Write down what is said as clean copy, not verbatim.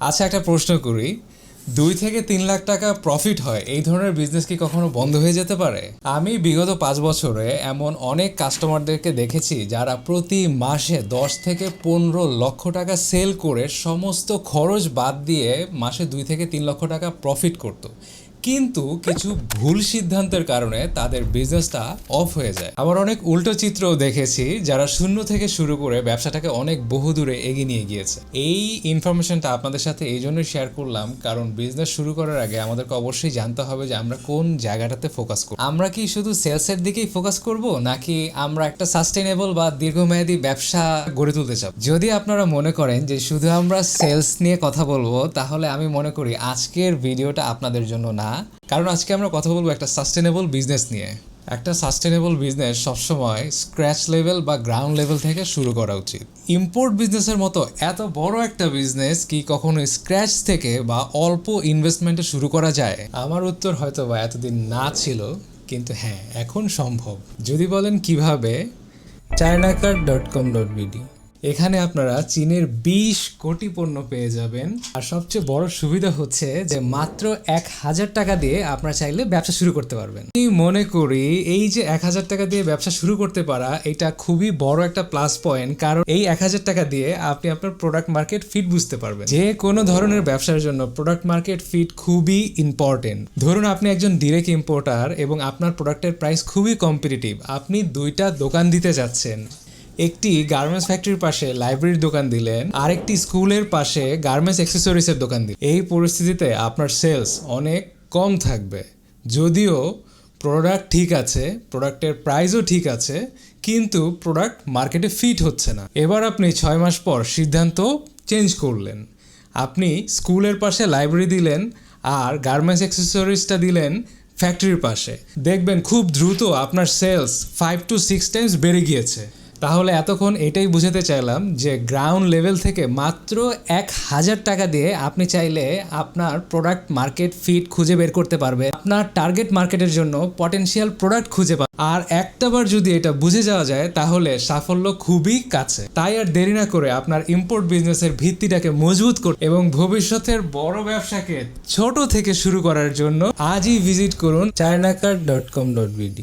আচ্ছা, একটা প্রশ্ন করি, 2 থেকে 3 লাখ টাকা প্রফিট হয় এই ধরনের বিজনেস কি কখনো বন্ধ হয়ে যেতে পারে? আমি বিগত 5 বছরে এমন অনেক কাস্টমারদেরকে দেখেছি যারা প্রতি মাসে 10 থেকে 15 লক্ষ টাকা সেল করে সমস্ত খরচ বাদ দিয়ে মাসে 2 থেকে 3 লক্ষ টাকা প্রফিট করত, কিন্তু কিছু ভুল সিদ্ধান্তের কারণে তাদের বিজনেসটা অফ হয়ে যায়। আবার অনেক উল্টো চিত্রও দেখেছি যারা শূন্য থেকে শুরু করে ব্যবসাটাকে অনেক বহুদূরে এগিয়ে নিয়ে গিয়েছে। এই ইনফরমেশনটা আপনাদের সাথে এই জন্যই শেয়ার করলাম কারণ বিজনেস শুরু করার আগে আমাদেরকে অবশ্যই জানতে হবে যে আমরা কোন জায়গাটাতে ফোকাস করব। আমরা কি শুধু সেলসের দিকেই ফোকাস করব, নাকি আমরা একটা সাস্টেনেবল বা দীর্ঘমেয়াদী ব্যবসা গড়ে তুলতে চাই? যদি আপনারা মনে করেন যে শুধু আমরা সেলস নিয়ে কথা বলবো, তাহলে আমি মনে করি আজকের ভিডিওটা আপনাদের জন্য না, কারণ আজকে আমরা কথা বলবো একটা সাস্টেনেবল বিজনেস নিয়ে। একটা সাস্টেনেবল বিজনেস সবসময় স্ক্র্যাচ লেভেল বা গ্রাউন্ড লেভেল থেকে শুরু করা উচিত। ইম্পোর্ট বিজনেসের মতো এত বড় একটা বিজনেস কি কখনো স্ক্র্যাচ থেকে বা অল্প ইনভেস্টমেন্টে শুরু করা যায়? আমার উত্তর হয়তো বা এতদিন না ছিল, কিন্তু হ্যাঁ, এখন সম্ভব। যদি বলেন কিভাবে, chinacar.com.bd, এখানে আপনারা চীনের 20 কোটি পণ্য পেয়ে যাবেন। আর সবচেয়ে বড় সুবিধা হচ্ছে যে মাত্র 1000 টাকা দিয়ে আপনারা চাইলে ব্যবসা শুরু করতে পারবেন। আমি মনে করি এই যে 1000 টাকা দিয়ে ব্যবসা শুরু করতে পারা, এটা খুবই বড় একটা প্লাস পয়েন্ট, কারণ এই 1000 টাকা দিয়ে আপনি আপনার প্রোডাক্ট মার্কেট ফিট বুঝতে পারবেন। যে কোনো ধরনের ব্যবসার জন্য প্রোডাক্ট মার্কেট ফিট খুবই ইম্পর্টেন্ট। ধরুন আপনি একজন ডিরেক্ট ইম্পোর্টার এবং আপনার প্রোডাক্টের প্রাইস খুবই কম্পিটিটিভ। আপনি 2টা দোকান দিতে যাচ্ছেন, একটি গার্মেন্টস ফ্যাক্টরির পাশে লাইব্রেরির দোকান দিলেন, আরেকটি স্কুলের পাশে গার্মেন্টস অ্যাক্সেসরিজের দোকান দিলেন। এই পরিস্থিতিতে আপনার সেলস অনেক কম থাকবে। যদিও প্রোডাক্ট ঠিক আছে, প্রোডাক্টের প্রাইসও ঠিক আছে, কিন্তু প্রোডাক্ট মার্কেটে ফিট হচ্ছে না। এবার আপনি 6 মাস পর সিদ্ধান্ত চেঞ্জ করলেন। আপনি স্কুলের পাশে লাইব্রেরি দিলেন আর গার্মেন্টস অ্যাক্সেসরিজটা দিলেন ফ্যাক্টরির পাশে। দেখবেন খুব দ্রুত আপনার সেলস 5 to 6 টাইমস বেড়ে গিয়েছে। তাহলে এতক্ষণ এটাই বুঝাতে চাইলাম যে গ্রাউন্ড লেভেল থেকে মাত্র 1000 টাকা দিয়ে আপনি চাইলে আপনার প্রোডাক্ট মার্কেট ফিট খুঁজে বের করতে পারবে, আপনার টার্গেট মার্কেটের জন্য পটেনশিয়াল প্রোডাক্ট খুঁজে পাবে। আর একটাবার যদি এটা বুঝে যাওয়া যায় তাহলে সাফল্য খুবই কাছে। তাই আর দেরি না করে আপনার ইম্পোর্ট বিজনেসের ভিত্তিটাকে মজবুত করুন এবং ভবিষ্যতের বড় ব্যবসাকে ছোট থেকে শুরু করার জন্য আজই ভিজিট করুন chinacar.com.bd।